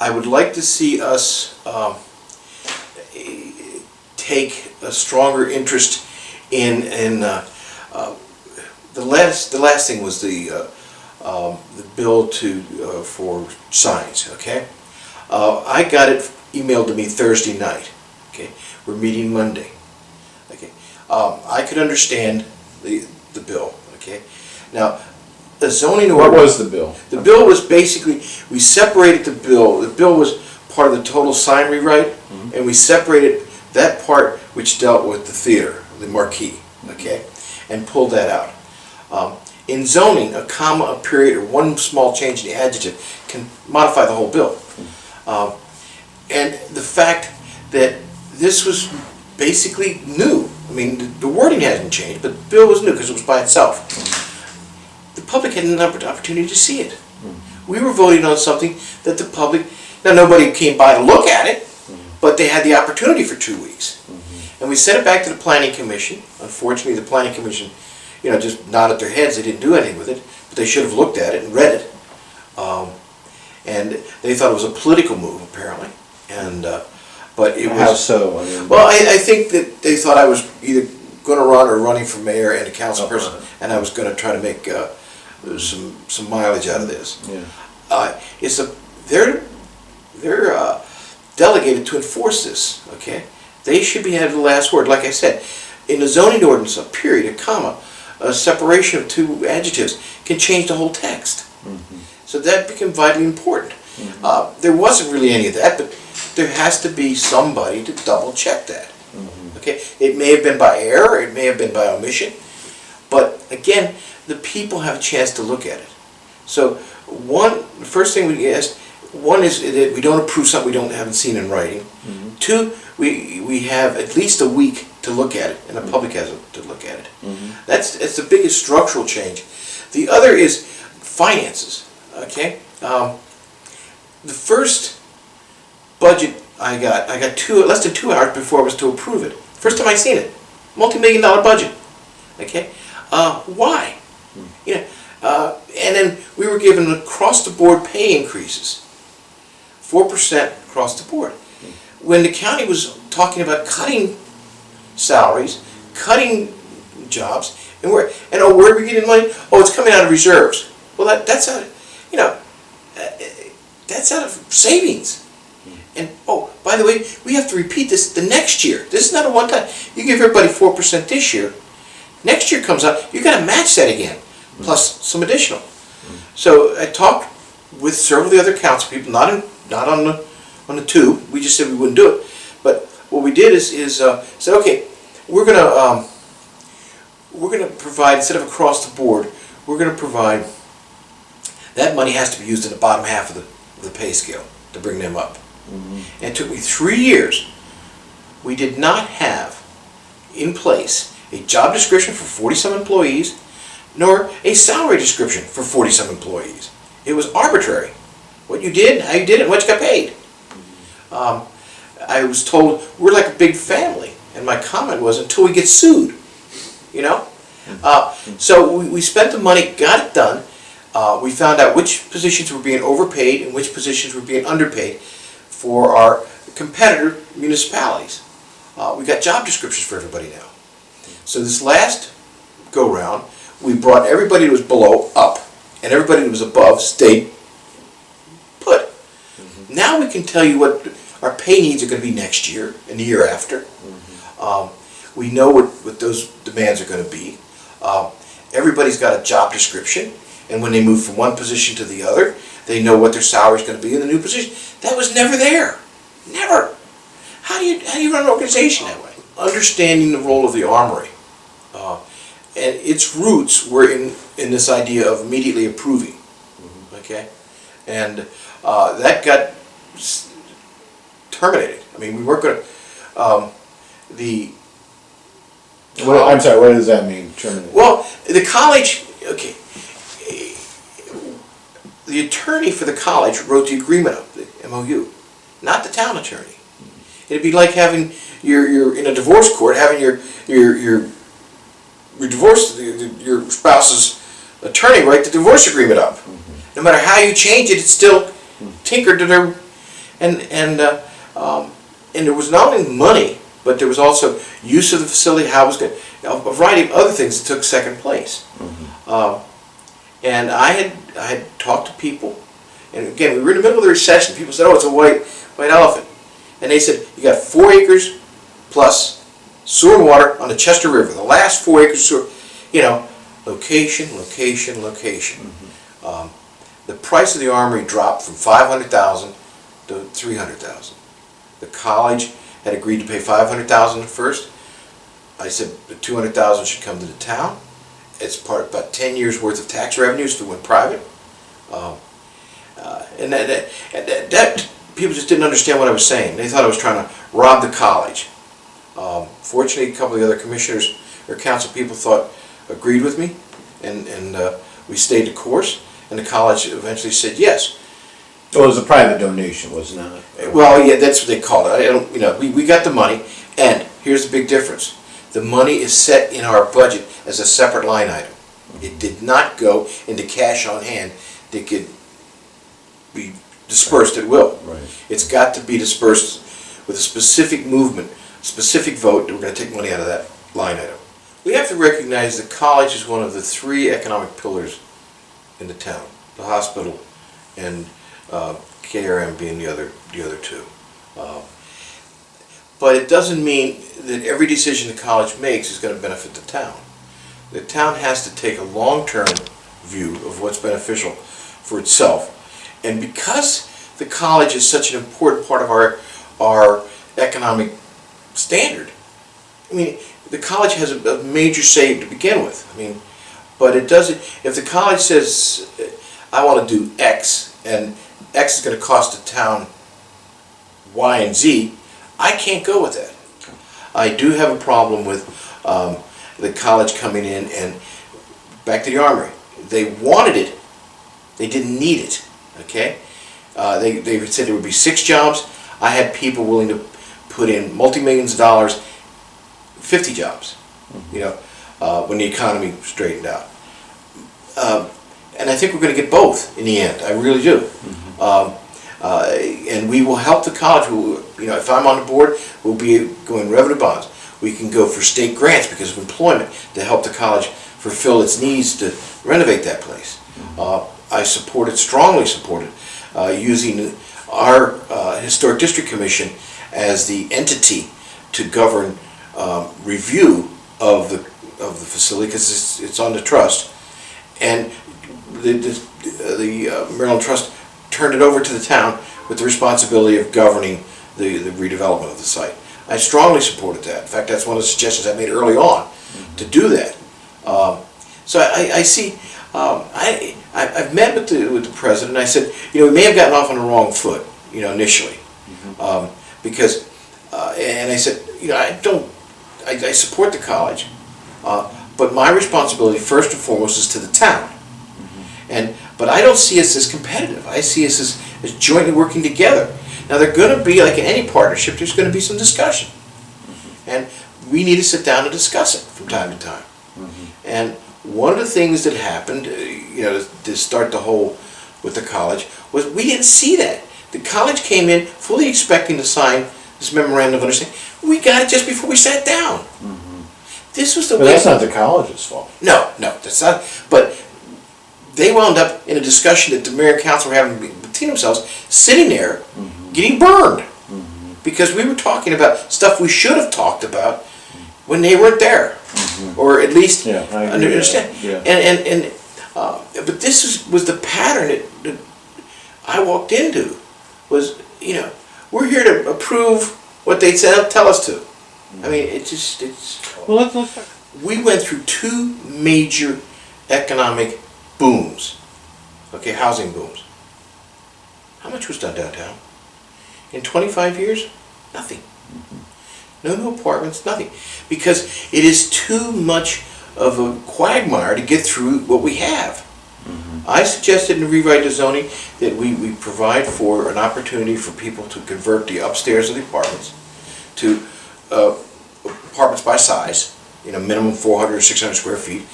I would like to see us take a stronger interest in the last thing was the bill for signs. Okay, I got it emailed to me Thursday night. Okay, we're meeting Monday. Okay, I could understand the bill. Okay, now the zoning order. What was the bill? The bill was basically, we separated the bill. The bill was part of the total sign rewrite, and we separated that part which dealt with the theater, the marquee, okay, and pulled that out. In zoning, a comma, a period, or one small change in the adjective can modify the whole bill. And the fact that this was basically new. I mean, the wording hasn't changed, but the bill was new because it was by itself. The public had an opportunity to see it. We were voting on something that the public, now nobody came by to look at it, but they had the opportunity for 2 weeks. And we sent it back to the Planning Commission. Unfortunately, the Planning Commission, just nodded their heads. They didn't do anything with it, but they should have looked at it and read it. And they thought it was a political move, apparently. And but it was. How so? I mean, well, I think that they thought I was either going to run or running for mayor and a council person, and I was going to try to make some mileage out of this. Yeah. They're delegated to enforce this. Okay, they should be having the last word. Like I said, in the zoning ordinance, a period, a comma, a separation of two adjectives can change the whole text. So that became vitally important. There wasn't really any of that, but there has to be somebody to double check that. Okay, it may have been by error, it may have been by omission, but again, the people have a chance to look at it. So the first thing we asked, one is that we don't approve something we haven't seen in writing. Two, we have at least a week to look at it, and the public has to look at it. That's the biggest structural change. The other is finances. Okay, the first budget I got less than 2 hours before I was to approve it. First time I seen it, multi-million-dollar budget. Okay, why? And then we were given across-the-board pay increases, 4% across the board. When the county was talking about cutting salaries, cutting jobs, and where are we getting money? Oh, it's coming out of reserves. Well, that's out of savings. And oh, by the way, we have to repeat this the next year. This is not a one-time. You give everybody 4% this year. Next year comes out, you got to match that again, plus some additional. So I talked with several of the other council people, not on the tube. We just said we wouldn't do it. But what we did is said, okay, we're gonna provide, instead of across the board, we're gonna provide. That money has to be used in the bottom half of the pay scale to bring them up. And it took me 3 years. We did not have in place a job description for 40-some employees, nor a salary description for 40-some employees. It was arbitrary. What you did, how you did it, and what you got paid. I was told we're like a big family, and my comment was until we get sued. So we spent the money, got it done. We found out which positions were being overpaid and which positions were being underpaid for our competitor municipalities. We got job descriptions for everybody now. So this last go-round, we brought everybody who was below up, and everybody who was above stayed put. Now we can tell you what our pay needs are going to be next year and the year after. We know what those demands are going to be. Everybody's got a job description, and when they move from one position to the other, they know what their salary is going to be in the new position. That was never there. Never. How do you run an organization that way? Understanding the role of the armory, and its roots were in this idea of immediately approving. Okay, and that got terminated. I mean, we weren't going to I'm sorry, what does that mean, terminated? Well, the college, okay, the attorney for the college wrote the agreement up, the MOU, not the town attorney. It'd be like having you're in a divorce court, having your divorce, your spouse's attorney write the divorce agreement up. No matter how you change it, it's still tinkered to their. And there was not only money, but there was also use of the facility, how it was going, a variety of other things that took second place. And I had talked to people, and again, we were in the middle of the recession. People said, "Oh, it's a white elephant," and they said, "You got 4 acres plus sewer and water on the Chester River. The last 4 acres of sewer, you know, location, location, location." The price of the armory dropped from $500,000 to $300,000. The college had agreed to pay $500,000 first. I said the $200,000 should come to the town. It's part about 10 years worth of tax revenues if it went private. And that people just didn't understand what I was saying. They thought I was trying to rob the college. Fortunately, a couple of the other commissioners or council people agreed with me, and we stayed the course. And the college eventually said yes. Well, it was a private donation, wasn't it? Well, yeah, that's what they called it. I don't, you know, we got the money, and here's the big difference: the money is set in our budget as a separate line item. It did not go into cash on hand that could be dispersed at will. Right. It's got to be dispersed with a specific movement, specific vote that we're going to take money out of that line item. We have to recognize the college is one of the 3 economic pillars in the town: the hospital and KRM being the other 2. But it doesn't mean that every decision the college makes is going to benefit the town. The town has to take a long-term view of what's beneficial for itself. And because the college is such an important part of our economic standard, I mean, the college has a major say to begin with. I mean, but it doesn't, if the college says, I want to do X, and X is going to cost the town Y and Z, I can't go with that. I do have a problem with the college coming in and, back to the armory, they wanted it, they didn't need it, okay? They said there would be 6 jobs. I had people willing to put in multi-millions of dollars, 50 jobs, you know, when the economy straightened out. And I think we're going to get both in the end. I really do. And we will help the college. You know, if I'm on the board, we'll be going revenue bonds. We can go for state grants because of employment to help the college fulfill its needs to renovate that place. I strongly supported, using our Historic District Commission as the entity to govern review of the facility, because it's on the trust. And the Maryland Trust turned it over to the town with the responsibility of governing the redevelopment of the site. I strongly supported that. In fact, that's one of the suggestions I made early on to do that. So I see. I've met with the president. I said, you know, we may have gotten off on the wrong foot, you know, initially, because and I said, you know, I support the college, but my responsibility first and foremost is to the town. But I don't see us as competitive. I see us as jointly working together. Now, they're going to be, like in any partnership, there's going to be some discussion. And we need to sit down and discuss it from time to time. And one of the things that happened, you know, to start the whole with the college, was we didn't see that. The college came in fully expecting to sign this memorandum of understanding. We got it just before we sat down. This was the way. But that's not the college's fault. No, that's not. But they wound up in a discussion that the mayor and council were having between themselves, sitting there, getting burned, because we were talking about stuff we should have talked about when they weren't there, or at least understand. Yeah. But this was the pattern that I walked into. Was, you know, we're here to approve what they tell us to. I mean, it's. Well, let's. We went through 2 major economic booms, okay, housing booms. How much was done downtown? In 25 years? Nothing. No new apartments, nothing. Because it is too much of a quagmire to get through what we have. I suggested in the rewrite of zoning that we provide for an opportunity for people to convert the upstairs of the apartments to apartments by size, you know, minimum 400 or 600 square feet.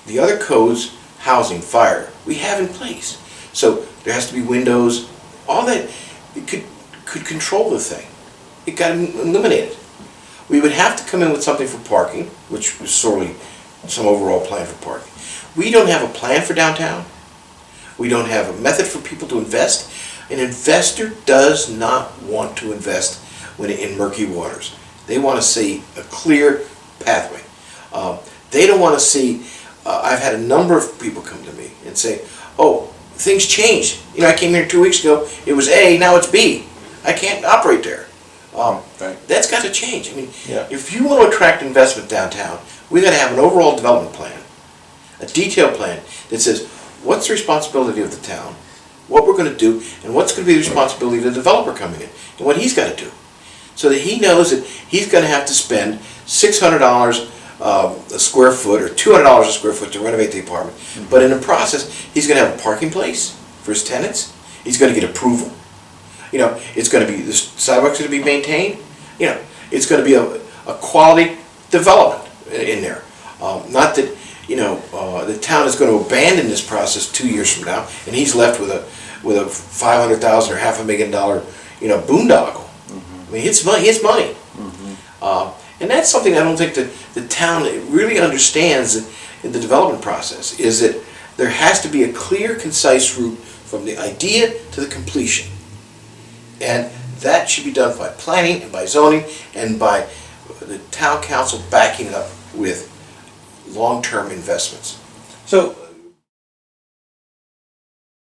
The other codes, housing, fire, we have in place. So there has to be windows, all that. Could could control the thing. It got eliminated. We would have to come in with something for parking, which was sorely some overall plan for parking. We don't have a plan for downtown. We don't have a method for people to invest. An investor does not want to invest when in murky waters. They want to see a clear pathway. They don't want to see, I've had a number of people come to me and say, oh, things changed. You know, I came here 2 weeks ago, it was A, now it's B. I can't operate there. Right. That's got to change. I mean, Yeah. if you want to attract investment downtown, we got to have an overall development plan, a detailed plan that says what's the responsibility of the town, what we're going to do, and what's going to be the responsibility of the developer coming in, and what he's got to do. So that he knows that he's going to have to spend $600 a square foot or $200 a square foot to renovate the apartment. But in the process, he's going to have a parking place for his tenants. He's going to get approval. You know, it's going to be, the sidewalks are going to be maintained. You know, it's going to be a quality development in there. Not that, you know, the town is going to abandon this process 2 years from now, and he's left with a $500,000 or $500,000, you know, boondoggle. I mean, it's money. And that's something I don't think that the town really understands in the development process, is that there has to be a clear, concise route from the idea to the completion. And that should be done by planning and by zoning and by the town council backing it up with long-term investments. So